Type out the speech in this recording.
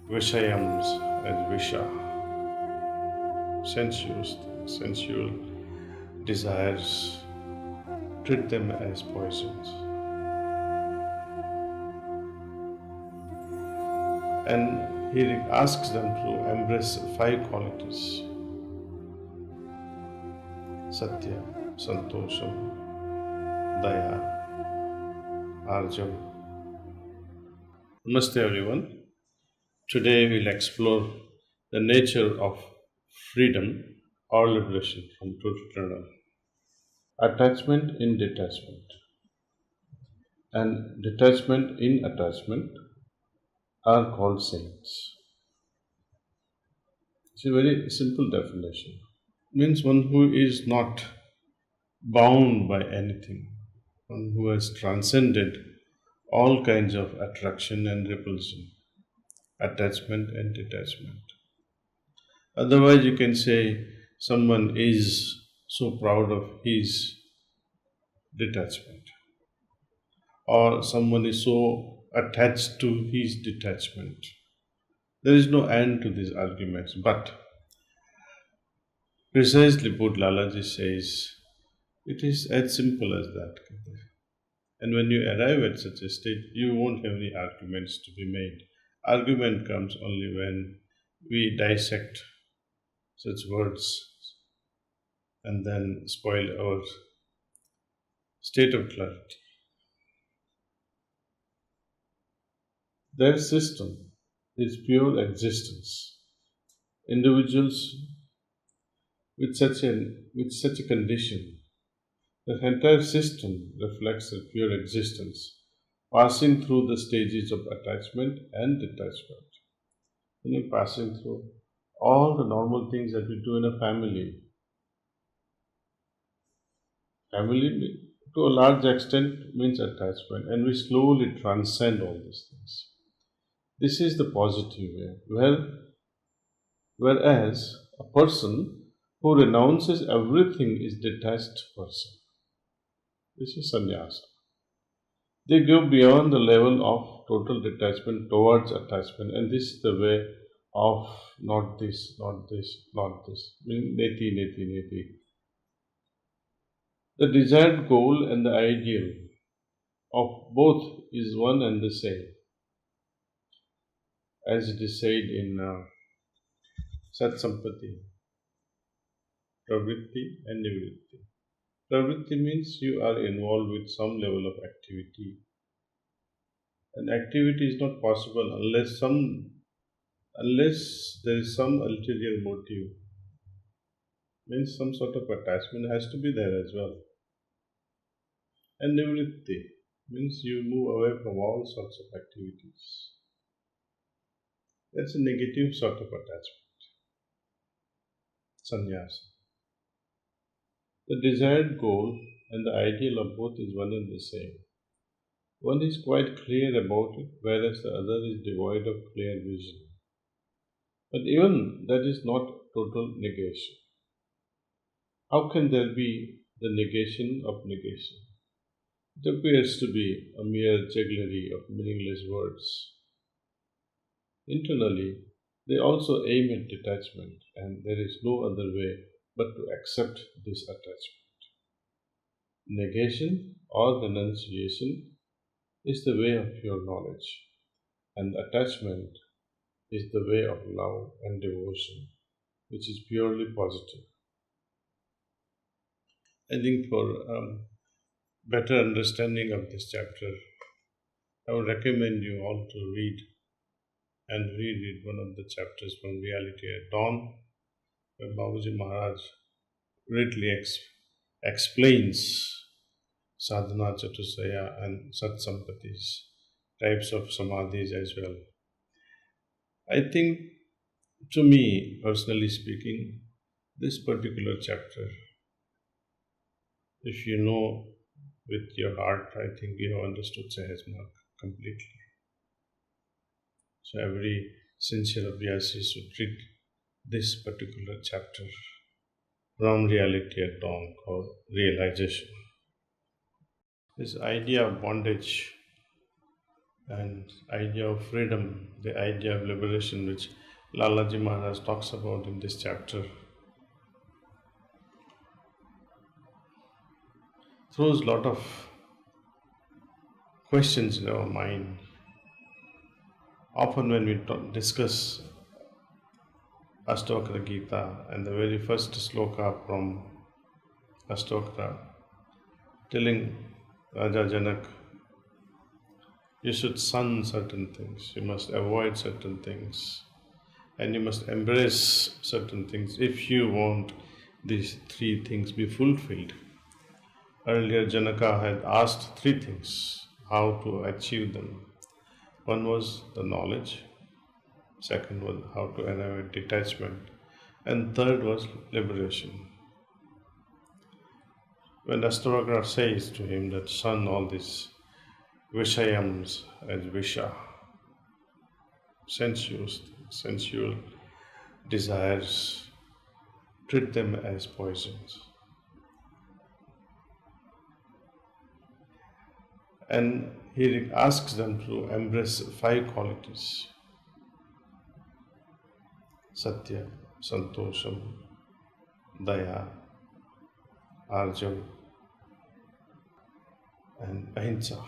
Vishayams as Visha, sensual desires, treat them as poisons. And he asks them to embrace five qualities: Satya, Santosham, Daya, Arjam. Namaste everyone. Today we'll explore the nature of freedom or liberation from truth eternal. Attachment in detachment and detachment in attachment are called saints. It's a very simple definition. Means one who is not bound by anything, one who has transcended all kinds of attraction and repulsion, attachment and detachment. Otherwise, you can say someone is so proud of his detachment, or someone is so attached to his detachment. There is no end to these arguments, but precisely put, Lalaji says it is as simple as that. And when you arrive at such a state, you won't have any arguments to be made. Argument comes only when we dissect such words and then spoil our state of clarity. Their system is pure existence. Individuals with such a condition, the entire system reflects their pure existence, passing through the stages of attachment and detachment. Meaning passing through all the normal things that we do in a family. Family, to a large extent, means attachment, and we slowly transcend all these things. This is the positive way. Whereas a person who renounces everything is detached person. This is sannyasa. They go beyond the level of total detachment towards attachment, and this is the way of not this, not this, not this. Meaning neti, neti, neti. The desired goal and the ideal of both is one and the same, as it is said in Sat Sampati, Pravritti and Nivritti. Pravritti means you are involved with some level of activity. And activity is not possible unless there is some ulterior motive. Means some sort of attachment has to be there as well. And nivritti means you move away from all sorts of activities. That's a negative sort of attachment. Sannyasa. The desired goal and the ideal of both is one and the same. One is quite clear about it, whereas the other is devoid of clear vision. But even that is not total negation. How can there be the negation of negation? It appears to be a mere jugglery of meaningless words. Internally, they also aim at detachment, and there is no other way but to accept this attachment. Negation or renunciation is the way of pure knowledge, and attachment is the way of love and devotion, which is purely positive. I think for better understanding of this chapter, I would recommend you all to read and reread one of the chapters from Reality at Dawn, where Babaji Maharaj greatly explains sadhana chatusaya and sat sampatis, types of samadhis as well. I think, to me, personally speaking, this particular chapter, if you know with your heart, I think you have understood Sahajmarg completely. So every sincere abhyasi should read this particular chapter from Reality at Dawn called Realization. This idea of bondage and idea of freedom, the idea of liberation, which Lalaji Maharaj talks about in this chapter, throws a lot of questions in our mind. Often, when we discuss Ashtavakra Gita and the very first sloka from Ashtavakra, telling Raja Janak, you should shun certain things, you must avoid certain things, and you must embrace certain things if you want these three things be fulfilled. Earlier, Janaka had asked three things how to achieve them. One was the knowledge, second was how to arrive at detachment, and third was liberation. When Ashtavakra says to him that shun all these Vishayams as Visha, sensual desires, treat them as poisons. And he asks them to embrace five qualities: Satya, Santosham, Daya, Arjam, and Ahimsa.